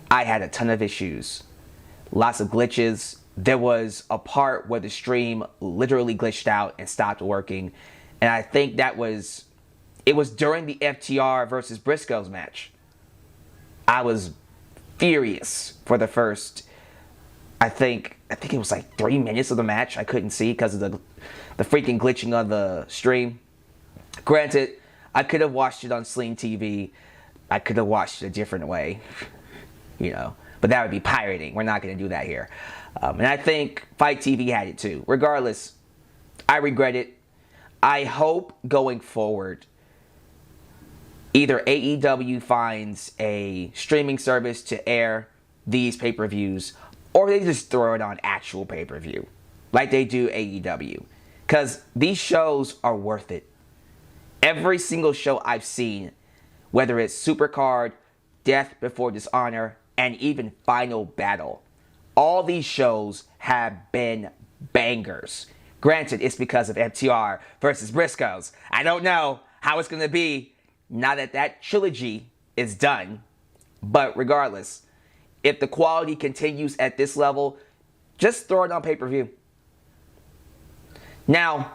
I had a ton of issues. Lots of glitches. There was a part where the stream literally glitched out and stopped working. And I think it was during the FTR versus Briscoes match. I was furious for the first, I think it was like 3 minutes of the match. I couldn't see because of the freaking glitching on the stream. Granted, I could have watched it on Sling TV. I could have watched it a different way, but that would be pirating. We're not going to do that here. And I think Fight TV had it too. Regardless, I regret it. I hope going forward, either AEW finds a streaming service to air these pay-per-views, or they just throw it on actual pay-per-view, like they do AEW. Because these shows are worth it. Every single show I've seen, whether it's Supercard, Death Before Dishonor, and even Final Battle, all these shows have been bangers. Granted, it's because of FTR versus Briscoes. I don't know how it's going to be now that that trilogy is done. But regardless, if the quality continues at this level, just throw it on pay-per-view. Now,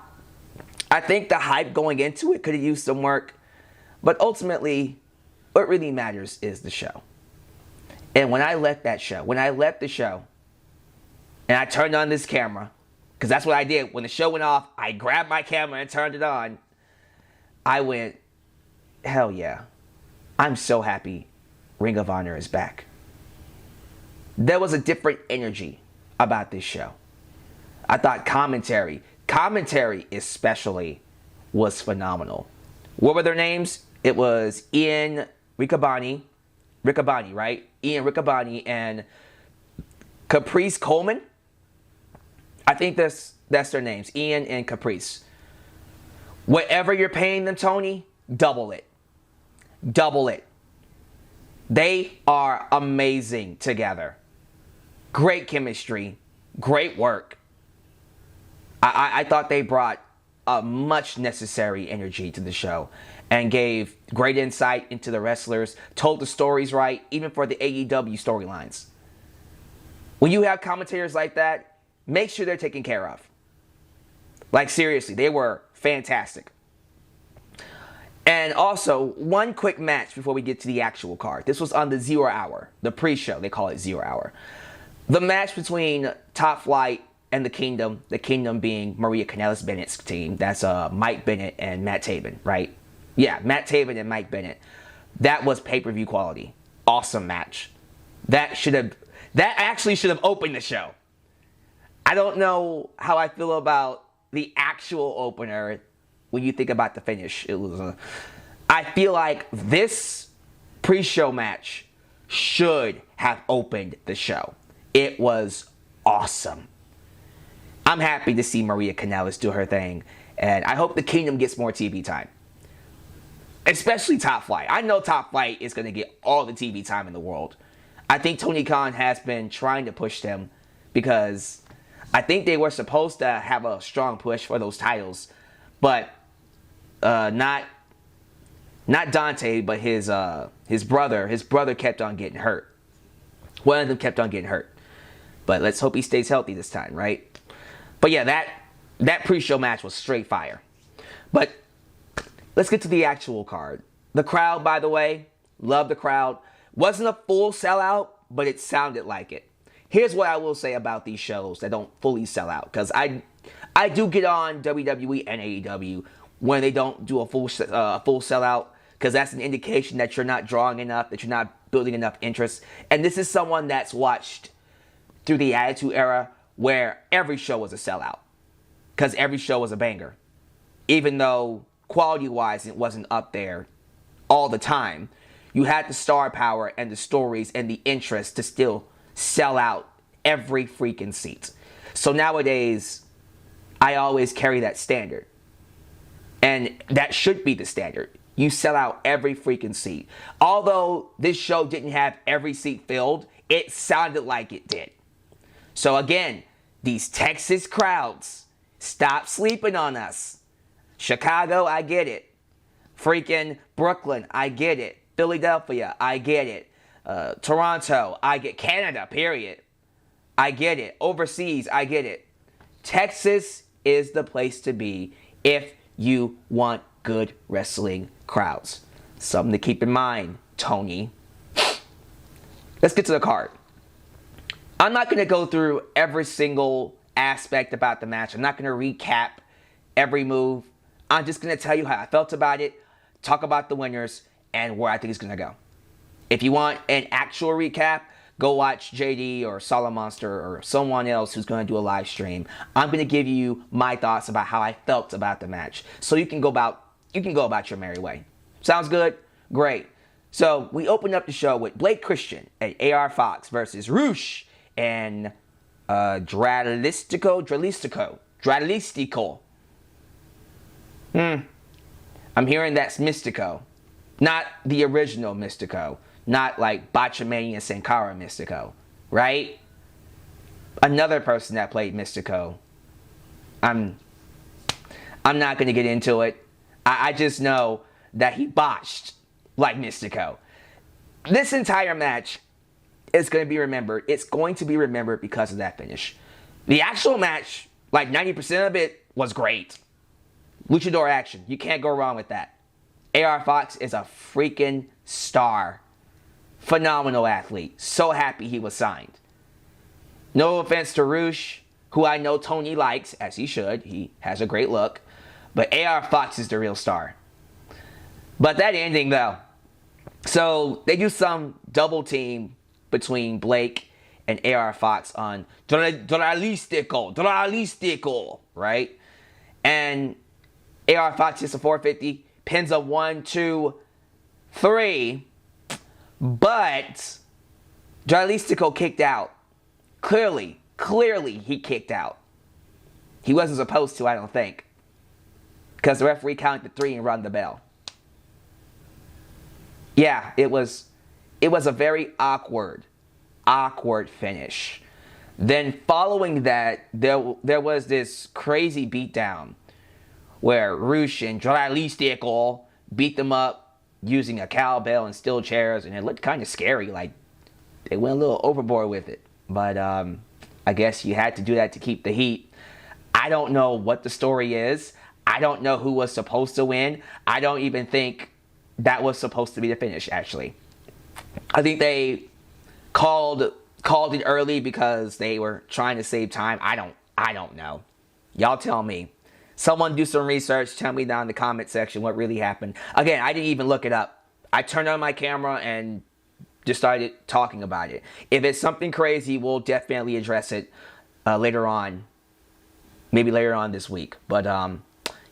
I think the hype going into it could have used some work, but ultimately, what really matters is the show. And when I left the show, and I turned on this camera, because that's what I did. When the show went off, I grabbed my camera and turned it on. I went, hell yeah. I'm so happy Ring of Honor is back. There was a different energy about this show. I thought commentary especially, was phenomenal. What were their names? It was Ian Riccaboni, right? Ian Riccaboni and Caprice Coleman. I think that's their names, Ian and Caprice. Whatever you're paying them, Tony, double it. Double it. They are amazing together. Great chemistry. Great work. I thought they brought a much necessary energy to the show and gave great insight into the wrestlers, told the stories right, even for the AEW storylines. When you have commentators like that, make sure they're taken care of. Like, seriously, they were fantastic. And also, one quick match before we get to the actual card. This was on the 0 hour, the pre-show. They call it 0 hour. The match between Top Flight and the Kingdom being Maria Kanellis Bennett's team. That's Mike Bennett and Matt Taven, right? Yeah, Matt Taven and Mike Bennett. That was pay-per-view quality. Awesome match. That actually should have opened the show. I don't know how I feel about the actual opener when you think about the finish. I feel like this pre-show match should have opened the show. It was awesome. I'm happy to see Maria Kanellis do her thing, and I hope the Kingdom gets more TV time. Especially Top Flight. I know Top Flight is going to get all the TV time in the world. I think Tony Khan has been trying to push them because I think they were supposed to have a strong push for those titles, but not Dante, but his brother. His brother kept on getting hurt. One of them kept on getting hurt, but let's hope he stays healthy this time, right? But yeah, that pre-show match was straight fire. But let's get to the actual card. The crowd, by the way, love the crowd. Wasn't a full sellout, but it sounded like it. Here's what I will say about these shows that don't fully sell out, because I do get on WWE and AEW when they don't do a full sellout, because that's an indication that you're not drawing enough, that you're not building enough interest. And this is someone that's watched through the Attitude Era, where every show was a sellout, because every show was a banger. Even though quality-wise it wasn't up there all the time, you had the star power and the stories and the interest to still sell out every freaking seat. So nowadays, I always carry that standard. And that should be the standard. You sell out every freaking seat. Although this show didn't have every seat filled, it sounded like it did. So again, these Texas crowds, stop sleeping on us. Chicago, I get it. Freaking Brooklyn, I get it. Philadelphia, I get it. Toronto, I get Canada, period. I get it. Overseas, I get it. Texas is the place to be if you want good wrestling crowds. Something to keep in mind, Tony. Let's get to the card. I'm not going to go through every single aspect about the match. I'm not going to recap every move. I'm just going to tell you how I felt about it, talk about the winners, and where I think it's going to go. If you want an actual recap, go watch JD or Solid Monster or someone else who's going to do a live stream. I'm going to give you my thoughts about how I felt about the match, so you can go about your merry way. Sounds good? Great. So we opened up the show with Blake Christian and AR Fox versus Roosh and Dralistico. I'm hearing that's Mystico. Not the original Mystico. Not like Botchamania Sankara Mystico. Right? Another person that played Mystico. I'm not going to get into it. I just know that he botched like Mystico. This entire match is going to be remembered. It's going to be remembered because of that finish. The actual match, like 90% of it, was great. Luchador action. You can't go wrong with that. AR Fox is a freaking star. Phenomenal athlete. So happy he was signed. No offense to Roosh, who I know Tony likes, as he should. He has a great look. But AR Fox is the real star. But that ending, though. So they do some double team between Blake and AR Fox on Dralistico, right? And AR Fox hits a 450, pins a 1, 2, 3. But Dralistico kicked out. Clearly he kicked out. He wasn't supposed to, I don't think. Because the referee counted to 3 and rung the bell. Yeah, it was a very awkward finish. Then following that, there was this crazy beatdown where Roosh and Dralistico beat them up using a cowbell and steel chairs, and it looked kind of scary. Like they went a little overboard with it. But I guess you had to do that to keep the heat. I don't know what the story is. I don't know who was supposed to win. I don't even think that was supposed to be the finish, actually. I think they called it early because they were trying to save time. I don't know. Y'all tell me. Someone do some research. Tell me down in the comment section what really happened. Again, I didn't even look it up. I turned on my camera and just started talking about it. If it's something crazy, we'll definitely address it later on. Maybe later on this week. But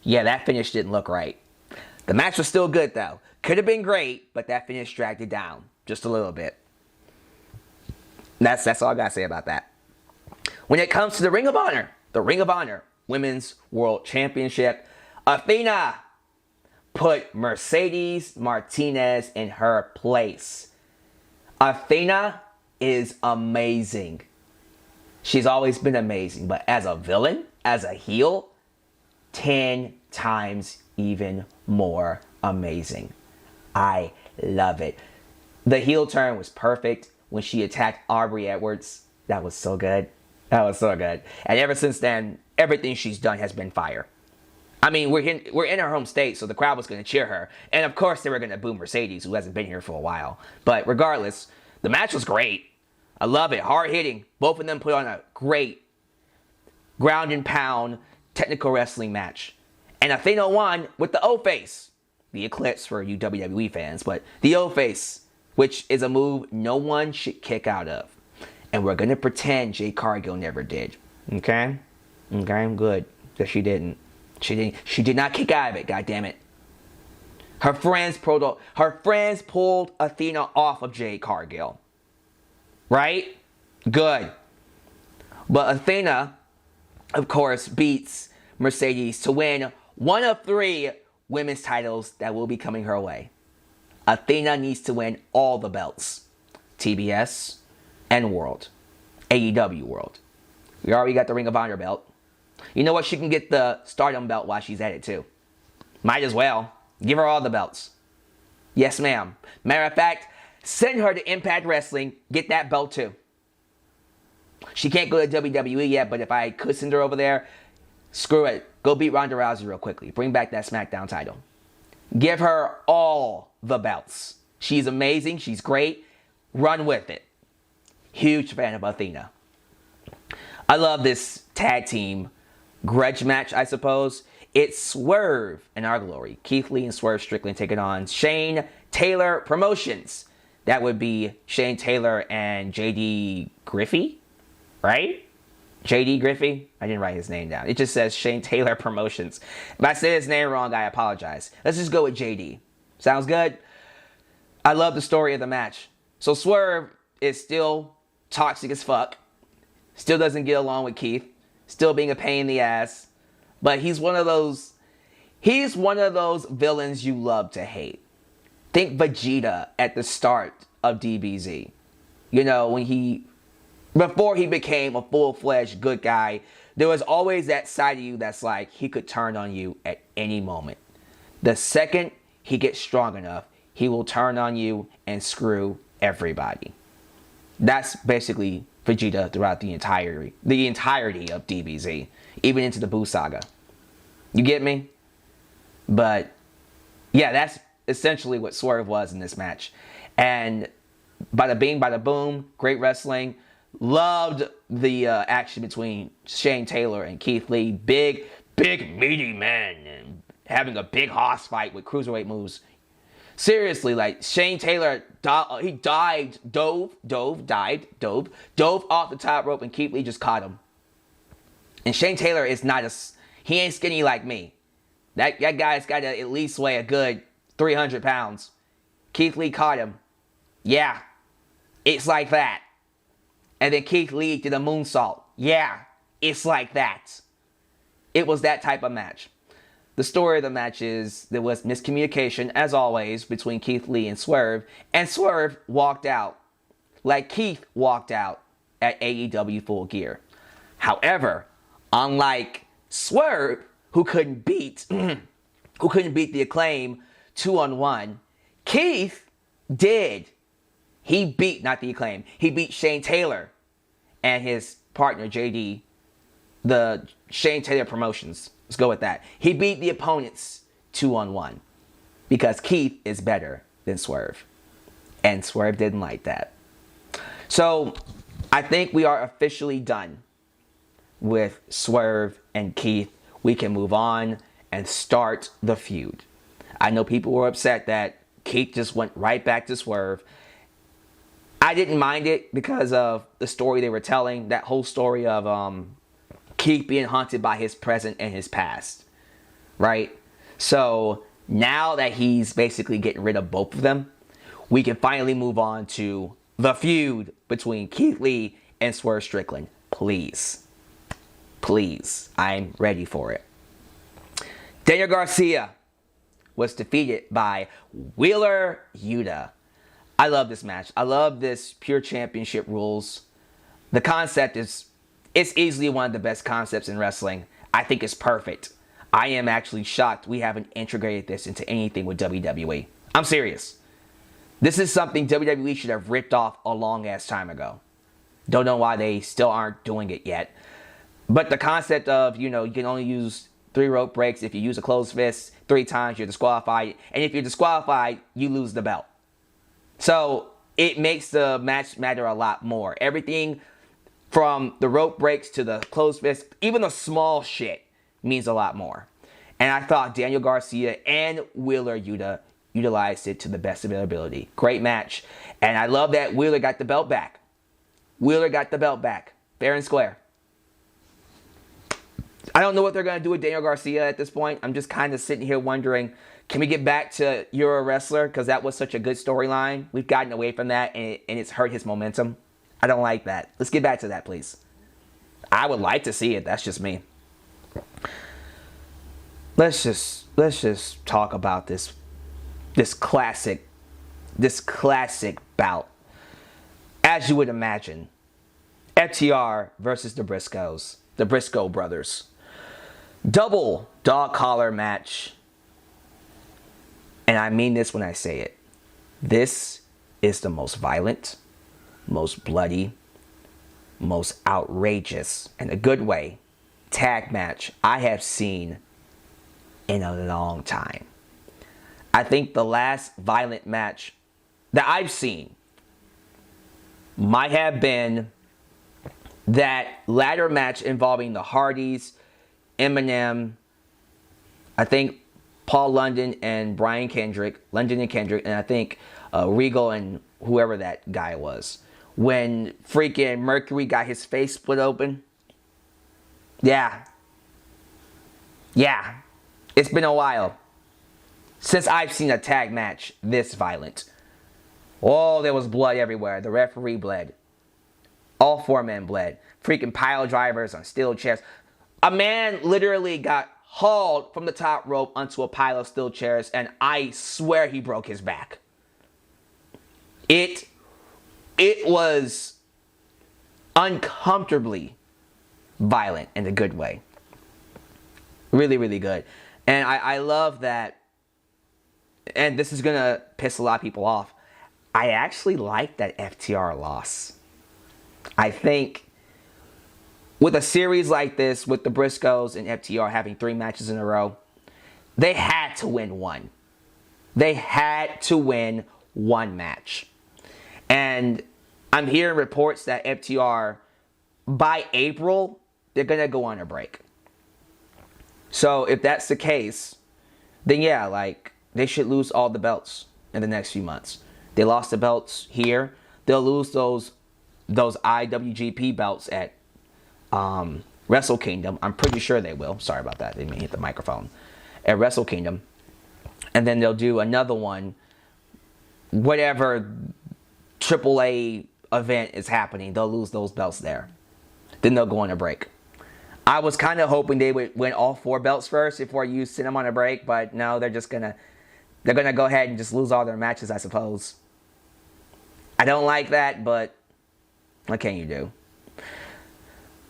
yeah, that finish didn't look right. The match was still good, though. Could have been great, but that finish dragged it down just a little bit. That's all I got to say about that. When it comes to the Ring of Honor Women's World Championship, Athena put Mercedes Martinez in her place. Athena is amazing. She's always been amazing, but as a villain, as a heel, 10 times even more amazing. I love it. The heel turn was perfect when she attacked Aubrey Edwards. That was so good. That was so good. And ever since then, everything she's done has been fire. I mean, we're in her home state, so the crowd was going to cheer her. And of course, they were going to boo Mercedes, who hasn't been here for a while. But regardless, the match was great. I love it. Hard hitting. Both of them put on a great ground and pound technical wrestling match. And Athena won with the O-Face. The Eclipse for you WWE fans, but the O-Face, which is a move no one should kick out of. And we're going to pretend Jade Cargill never did. Okay? Okay, I'm good that she didn't. She did not kick out of it, god damn it. Her friends pulled Athena off of Jade Cargill. Right? Good. But Athena, of course, beats Mercedes to win one of 3 women's titles that will be coming her way. Athena needs to win all the belts. TBS and World. AEW World. We already got the Ring of Honor belt. You know what? She can get the Stardom belt while she's at it too. Might as well. Give her all the belts. Yes, ma'am. Matter of fact, Send her to Impact Wrestling. Get that belt too. She can't go to WWE yet, but if I could send her over there, screw it. Go beat Ronda Rousey real quickly. Bring back that SmackDown title. Give her all the belts. She's amazing. She's great. Run with it. Huge fan of Athena. I love this tag team grudge match, I suppose. It's Swerve and Our Glory. Keith Lee and Swerve Strickland taking on Shane Taylor Promotions. That would be Shane Taylor and JD Griffey, right? JD Griffey? I didn't write his name down. It just says Shane Taylor Promotions. If I say his name wrong, I apologize. Let's just go with JD. Sounds good? I love the story of the match. So Swerve is still toxic as fuck. Still doesn't get along with Keith. Still being a pain in the ass. But he's one of those villains you love to hate. Think Vegeta at the start of DBZ. You know, before he became a full-fledged good guy, there was always that side of you that's like, he could turn on you at any moment. The second he gets strong enough, he will turn on you and screw everybody. That's basically Vegeta throughout the entirety of DBZ, even into the Buu saga. You get me? But yeah, that's essentially what Swerve was in this match. And bada bing, bada boom, great wrestling. Loved the action between Shane Taylor and Keith Lee. Big meaty men and having a big hoss fight with cruiserweight moves. Seriously, like Shane Taylor, he dove off the top rope and Keith Lee just caught him. And Shane Taylor is he ain't skinny like me. That guy's got to at least weigh a good 300 pounds. Keith Lee caught him. Yeah, it's like that. And then Keith Lee did a moonsault. Yeah, it's like that. It was that type of match. The story of the match is there was miscommunication, as always, between Keith Lee and Swerve walked out like Keith walked out at AEW Full Gear. However, unlike Swerve, who couldn't beat the Acclaim 2-on-1, Keith did. He beat, not the Acclaim, he beat Shane Taylor and his partner JD, the Shane Taylor Promotions. Let's go with that. He beat the opponents 2-on-1 because Keith is better than Swerve. And Swerve didn't like that. So I think we are officially done with Swerve and Keith. We can move on and start the feud. I know people were upset that Keith just went right back to Swerve. I didn't mind it because of the story they were telling. That whole story of Keith being haunted by his present and his past. Right? So now that he's basically getting rid of both of them, we can finally move on to the feud between Keith Lee and Swerve Strickland. Please. Please. I'm ready for it. Daniel Garcia was defeated by Wheeler Yuta. I love this match. I love this pure championship rules. The concept it's easily one of the best concepts in wrestling. I think it's perfect. I am actually shocked we haven't integrated this into anything with WWE. I'm serious. This is something WWE should have ripped off a long ass time ago. Don't know why they still aren't doing it yet. But the concept of, you can only use 3 rope breaks. If you use a closed fist 3 times, you're disqualified. And if you're disqualified, you lose the belt. So it makes the match matter a lot more. Everything from the rope breaks to the closed fist, even the small shit means a lot more. And I thought Daniel Garcia and Wheeler Yuta utilized it to the best of their ability. Great match. And I love that Wheeler got the belt back. Wheeler got the belt back. Fair and square. I don't know what they're going to do with Daniel Garcia at this point. I'm just kind of sitting here wondering, can we get back to You're a Wrestler? Because that was such a good storyline. We've gotten away from that, and it's hurt his momentum. I don't like that. Let's get back to that, please. I would like to see it. That's just me. Let's just talk about this classic bout. As you would imagine, FTR versus the Briscoes, the Briscoe brothers. Double dog collar match. And I mean this when I say it. This is the most violent, most bloody, most outrageous, in a good way, tag match I have seen in a long time. I think the last violent match that I've seen might have been that ladder match involving the Hardys, Eminem, I think Paul London and Brian Kendrick, and I think Regal and whoever that guy was. When freaking Mercury got his face split open. Yeah. It's been a while since I've seen a tag match this violent. Oh, there was blood everywhere. The referee bled. All four men bled. Freaking pile drivers on steel chairs. A man literally got hauled from the top rope onto a pile of steel chairs, and I swear he broke his back. It was uncomfortably violent in a good way. Really, really good. And I love that, and this is going to piss a lot of people off, I actually like that FTR loss. I think with a series like this, with the Briscoes and FTR having 3 matches in a row, they had to win one. They had to win one match. And I'm hearing reports that FTR, by April, they're going to go on a break. So if that's the case, then yeah, like, they should lose all the belts in the next few months. They lost the belts here. They'll lose those IWGP belts at Wrestle Kingdom. I'm pretty sure they will. Sorry about that. They may hit the microphone. At Wrestle Kingdom. And then they'll do another one, whatever AAA event is happening, they'll lose those belts there. Then they'll go on a break. I was kind of hoping they would win all 4 belts first before you send them on a break, but no, they're gonna go ahead and just lose all their matches, I suppose. I don't like that, but what can you do?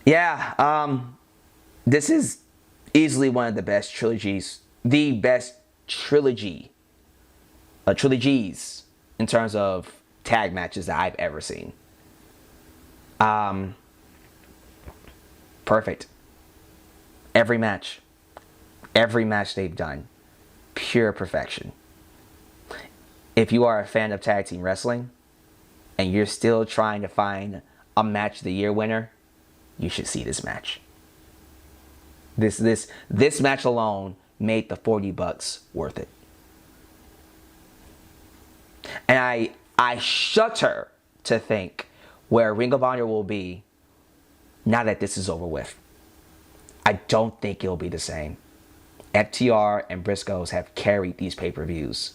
Yeah, this is easily one of the best trilogies, the best trilogies in terms of tag matches that I've ever seen. Perfect. Every match they've done, pure perfection. If you are a fan of tag team wrestling and you're still trying to find a match of the year winner, you should see this match. This match alone made the $40 worth it. And I shudder to think where Ring of Honor will be now that this is over with. I don't think it'll be the same. FTR and Briscoes have carried these pay-per-views.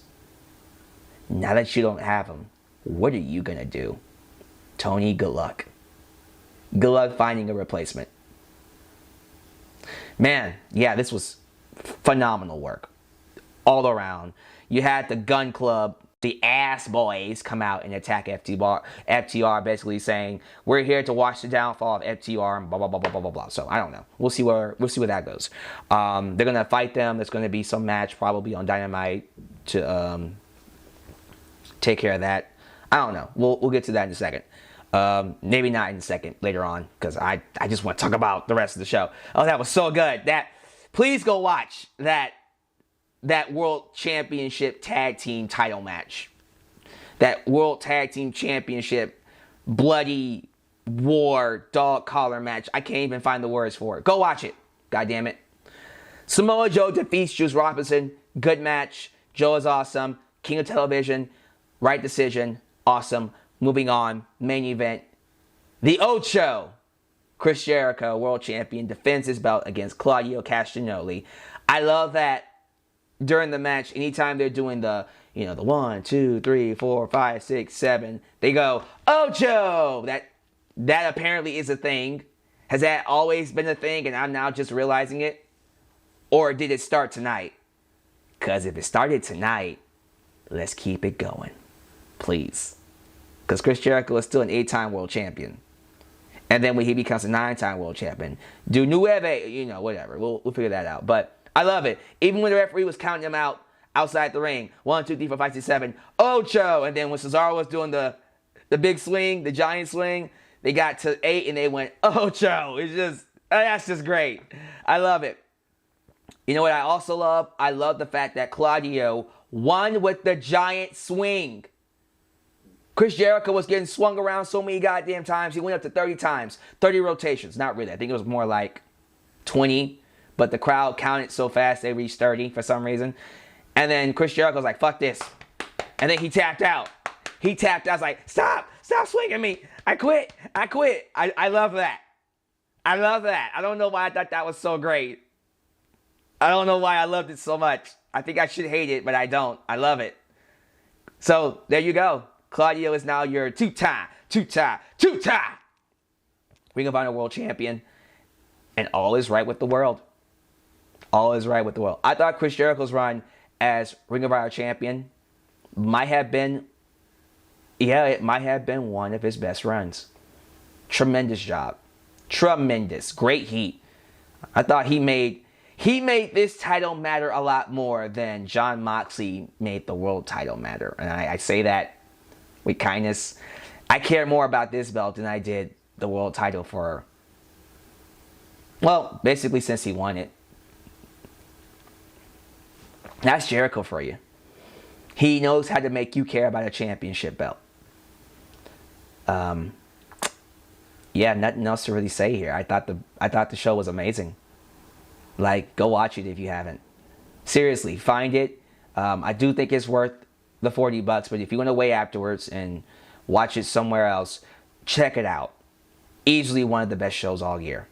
Now that you don't have them, what are you going to do? Tony, good luck. Good luck finding a replacement. Man, yeah, this was phenomenal work. All around. You had the Gun Club, the ass boys, come out and attack FTR, basically saying, we're here to watch the downfall of FTR and blah, blah, blah, blah, blah, blah, blah. So, I don't know. We'll see where that goes. They're going to fight them. There's going to be some match probably on Dynamite to take care of that. I don't know. We'll get to that in a second. Maybe not in a second, later on, because I just want to talk about the rest of the show. Oh, that was so good. Please go watch that World Championship Tag Team title match. That World Tag Team Championship bloody war dog collar match. I can't even find the words for it. Go watch it. God damn it. Samoa Joe defeats Juice Robinson. Good match. Joe is awesome. King of Television. Right decision. Awesome. Moving on. Main event. The Ocho. Chris Jericho, world champion, defends his belt against Claudio Castagnoli. I love that during the match, anytime they're doing the 1, 2, 3, 4, 5, 6, 7, they go, Ocho! That apparently is a thing. Has that always been a thing and I'm now just realizing it? Or did it start tonight? Because if it started tonight, let's keep it going. Please. Because Chris Jericho is still an 8-time world champion. And then when he becomes a 9-time world champion, do nueve, whatever. We'll figure that out. But I love it. Even when the referee was counting him out, outside the ring. 1, 2, 3, 4, 5, 6, 7. Ocho. And then when Cesaro was doing the big swing, the giant swing, they got to 8 and they went Ocho. It's just, that's just great. I love it. You know what I also love? I love the fact that Claudio won with the giant swing. Chris Jericho was getting swung around so many goddamn times. He went up to 30 times. 30 rotations. Not really. I think it was more like 20. But the crowd counted so fast they reached 30 for some reason. And then Chris Jericho was like, fuck this. And then he tapped out. He tapped out. I was like, stop. Stop swinging me. I quit. I quit. I love that. I love that. I don't know why I thought that was so great. I don't know why I loved it so much. I think I should hate it, but I don't. I love it. So, there you go. Claudio is now your two-time Ring of Honor World Champion. And all is right with the world. All is right with the world. I thought Chris Jericho's run as Ring of Honor Champion might have been, it might have been one of his best runs. Tremendous job. Tremendous. Great heat. I thought he made this title matter a lot more than Jon Moxley made the world title matter. And I say that with kindness. I care more about this belt than I did the world title for, well, basically since he won it. That's Jericho for you. He knows how to make you care about a championship belt. Yeah, nothing else to really say here. I thought the show was amazing. Like, go watch it if you haven't. Seriously, find it. I do think it's worth the $40, but if you want to wait afterwards and watch it somewhere else, check it out. Easily one of the best shows all year.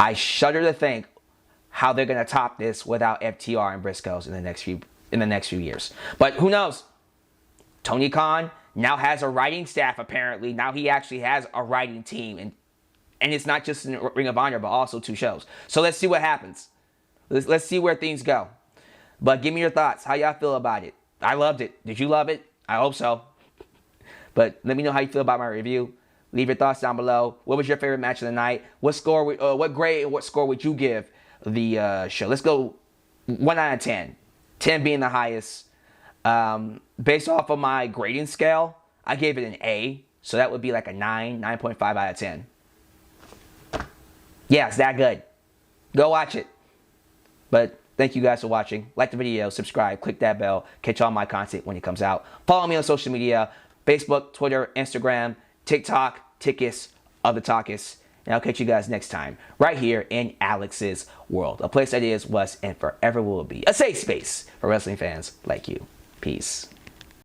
I shudder to think how they're going to top this without FTR and Briscoes in the next few years. But who knows? Tony Khan now has a writing staff, apparently. Now he actually has a writing team. And it's not just in Ring of Honor, but also 2 shows. So let's see what happens. Let's see where things go. But give me your thoughts. How y'all feel about it? I loved it. Did you love it? I hope so. But let me know how you feel about my review. Leave your thoughts down below. What was your favorite match of the night? What grade and what score would you give the show? Let's go 1 out of 10. 10 being the highest. Based off of my grading scale, I gave it an A. So that would be like a 9.5 out of 10. Yeah, it's that good. Go watch it. But thank you guys for watching. Like the video, subscribe, click that bell, catch all my content when it comes out. Follow me on social media, Facebook, Twitter, Instagram, TikTok, Tickus, Other Talkus. And I'll catch you guys next time, right here in Alyx's world. A place that is, was, and forever will be a safe space for wrestling fans like you. Peace.